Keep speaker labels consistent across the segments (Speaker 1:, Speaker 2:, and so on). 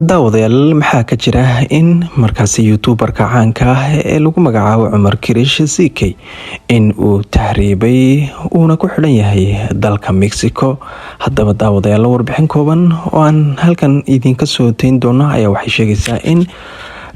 Speaker 1: daawadayaal maxaa ka jira in markaasi youtuberka caanka ah ee lagu magacaabo Cumar Kirish CK in uu tahriibay uuna ku xidhan yahay dalka Mexico. Haddaba daawadayaal warbixin kooban oo aan halkan idinka soo tayn doono ayaa waxay sheegaysaa in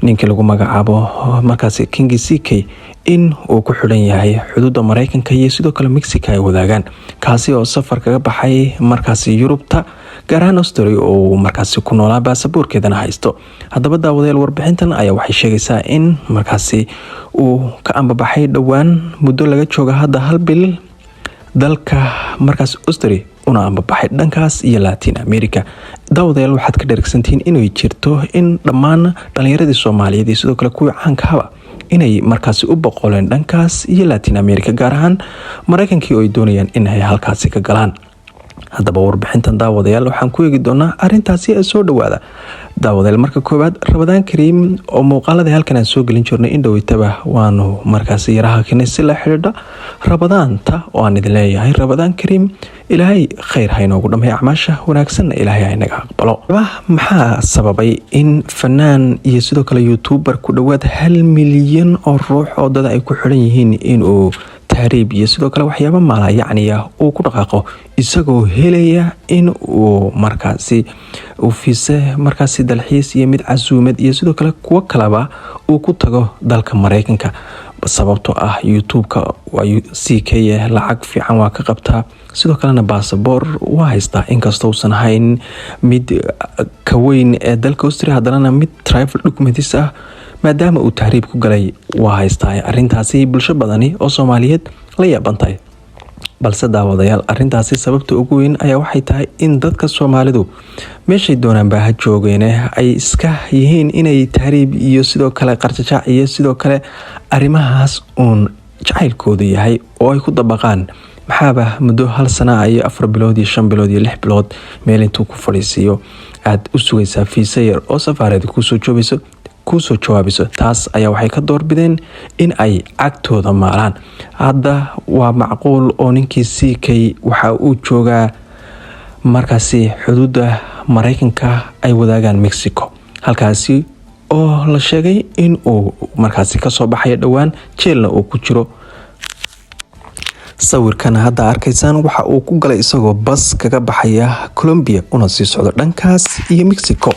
Speaker 1: ninka lagu magacaabo markaasi King CK in uu ku xidhan yahay xuduudda Mareykanka iyo sidoo kale Mexico ay wadaagaan, kaasi oo safar kaga baxay markaasi Yurubta gaar ahaan Australia oo markaasi ku noolaa baasaboorkeedana haysto. Haddaba daawadayaal warbixintan ayaa waxay sheegaysaa in markaasi uu ka ambabaxay dhowaan muddo laga jooga hadda hal bil dalka markaas Australia una ambabaxay dhankaas iyo Latin America. daawadayaal waxaad ka dheregsantiin inay jirto in dhammaan dhalinyaradii Soomaaliyeed iyo sidoo kale kuwa caanka ah inay markaasi u boqoleen dhankaas iyo Latin America gaar ahaan Mareykankii oo ay doonayaan in ay halkaasi ka galaan. haddaba warbixintan daawadayaal waxaan ku eegi doonaa arintaasi ee soo dhawaada. daawadayaal marka koowaad Ramadaan Kariim oo muuqaalada halkan aan soo gelin jirnay in dhaweytaba waanu markaasi yaraha kinaysi la xidhiidha Ramadaanta oo aan idin leeyahay Ramadaan Kariim, ilaahay khayr ha inoogu dhamay acmaasha wanaagsan, ilaahay ha inaga aqbalo. maxaa sababay in fanaan iyo sidoo kale youtuber ku dhawaad 1 milyan oo ruux oo dad ay ku xidhan yihiin in uu tahriib iyo sidoo kale waxyaabo maala yacniya uu ku dhaqaaqo isagoo helaya in uu markaasi uu fiise markaasi dalxiis iyo mid casuumad iyo sidoo kale kuwa kalaba uu ku tago dalka Mareykanka? sababtoo ah YouTube-ka waa CK lacag fiican waa ka qabtaa, sidoo kalena baasaboor waa haystaa inkastoo uusan ahayn mid ka weyn ee dalka Australia, haddana mid travel documents ah maadaama uu tahriib ku galay waa haystaa. arintaasi bulsho badani oo Soomaaliyeed la yaabantahay, balse daawadayaal arintaasi sababta ugu weyn ayaa waxay tahay in dadka Soomaalidu meeshay doonaan baa joogeen ay iska yihiin inay tahriib iyo sidoo kale qarjajac iyo sidoo kale arimahaas uun jacaylkoodu yahay oo ay ku dabaqaan. maxaaba muddo 1 sano iyo 4 bilood iyo 5 bilood iyo 6 bilood meel intuu ku fadhiisiyo aad u sugaysaa fiisa yar oo safaaradda kusoo jawaabiso. taas ayaa waxay ka doorbideen in ay cagtooda maalaan. hadda waa macquul oo ninkii CK waxa uu joogaa markaasi xuduudda Mareykanka ay wadaagaan Mexico, halkaasi oo la sheegay in uu markaasi ka soo baxay dhowaan jeelna uu ku jiro. sawirkan hadda arkaysaan waxa uu ku galay isagoo bas kaga baxaya Colombia una sii socdo dhankaas iyo Mexico.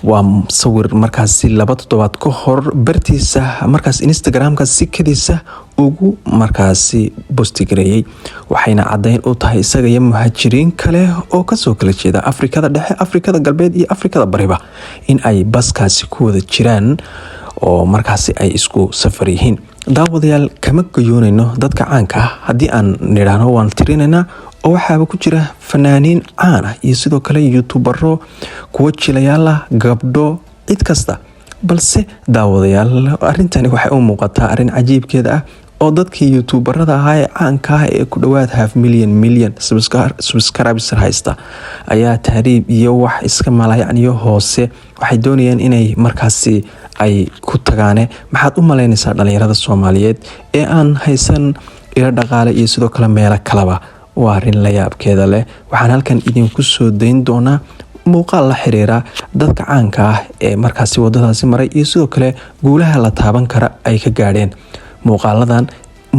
Speaker 1: waa sawir markaasi 2 toddobaad ka hor bartiisa markaas Instagram-ka sikadiisa ugu markaasi postigareeyay, waxayna cadeyn u tahay isaga iyo muhaajiriin kale oo kasoo kala jeeda Afrikada Dhexe, Afrikada Galbeed iyo Afrikada Bariba in ay baskaasi ku wada jiraan oo markaasi ay isku safar yihiin. daawadayaal kama goyoonayno dadka caanka ah haddii aan nidhaahno waan tirinaynaa oo waxaaba ku jira fanaaniin caan ah iyo sidoo kale youtubero, kuwa jilayaal ah, gabdho, cid kasta. balse daawadayaal arintani waxay u muuqataa arin cajiibkeeda ah oo dadkii youtuberada ahaa ee caanka ah ee ku dhawaad 5 milyan subscribers haysta ayaa tahriib iyo wax iska malayacniyo hoose waxay doonayaan inay markaasi ay ku tagaane. maxaad u malaynaysaa dhalinyarada Soomaaliyeed ee aan haysan ilo dhaqaale iyo sidoo kale meelo kalaba? waa arin la yaabkeeda leh. waxaan halkan idinku soo dayn doonaa muuqaal la xiriira dadka caanka ah ee markaasi wadadaasi maray iyo sidoo kale guulaha la taaban kara ay ka gaadheen.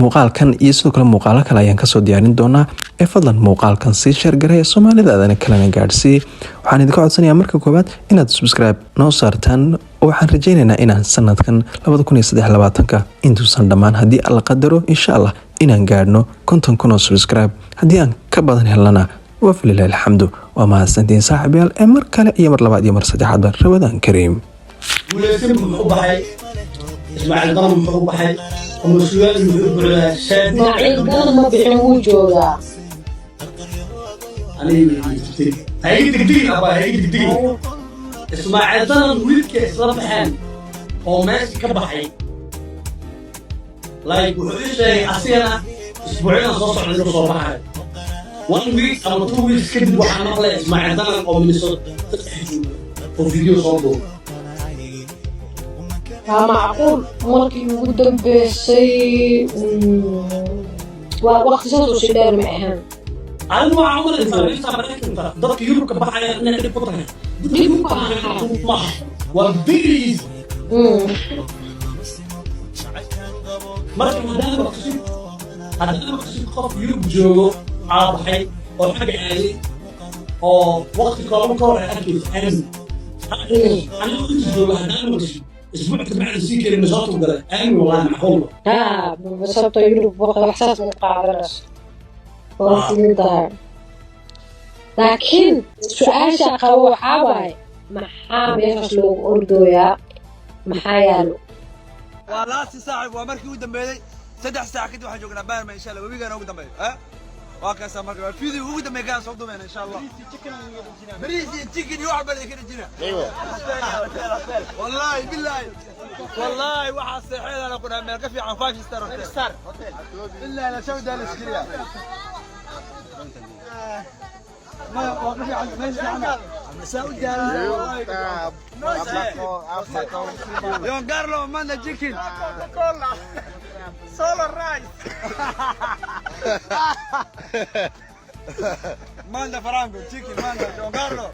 Speaker 1: muuqaalkan iyo sidoo kale muuqaalo kale ayaan kasoo diyaarin doonaa. fadlan muuqaalkan sii share gareeya Soomaalidaadana kalena gaadsii. waxaan idinka codsanayaa marka koowaad inaad subscribe noo saartaan. waxaan rajaynaynaa inaan sanadkan 2023 intuusan dhammaan haddii alla qadaro insha Allah inaan gaadhno 50,000 oo subscribe. haddii aan ka badan helnana waa falilahi alxamdu. waa mahadsantiin saaxiibayaal ee mar kale iyo mar labaad iyo mar saddexaad. Ramadaan Kariim.
Speaker 2: إسماعيل ضم محبوب حي ومسؤول محبوب شاد
Speaker 3: إسماعيل ضم بحين وجودا
Speaker 2: هاي دقيقة أبا هاي دقيقة إسماعيل ضم ويلك إسلام حان وماس كبحي لا يقول شيء أصيرا أسبوعين صوص عند الصباح 1 week أو 2 weeks كده وحنا نقول إسماعيل ضم أو من الصوت وفيديو صوته
Speaker 3: معقول مركي قدام بسي وقت سنة وشدار معهم
Speaker 2: أنا ما عمري إنسان بريك ضد يوروب كبحة أنا كده بطلع دي ما والبيريز marka haddana maqsid qof yurub joogo caabaxay oo xag aaday oo waqti kooban ka hor ay arkaysa anigu inta jooga haddana maqsid اسبوع تبعنا سيكر النشاط وقال امن والله معقول
Speaker 3: ها بسبب يوروب وقت احساس مقابلش لكن سؤال شاقه وحاواي maxaa meeshaas loogu ordoyaa maxaa yaalo
Speaker 4: والله صاحب ومركي ودم بيدي 3 ساعة كده واحد جوجنا بارما إن شاء الله وبيجي أنا ودم بيدي ها وكاسا مركي الفيديو ودم بيجي كان صوته من إن شاء الله مريسي تيكن يوعب بدي كده جنا أيوة والله بالله والله واحد صحيح أنا كنا ملك في عن 5 ستار بالله أنا شو ده السكريا ما وقفي على المسجد مساوي يون كارلو ماندا تشيكن سولار رايس ماندا فرانكو تشيكن ماندا يون كارلو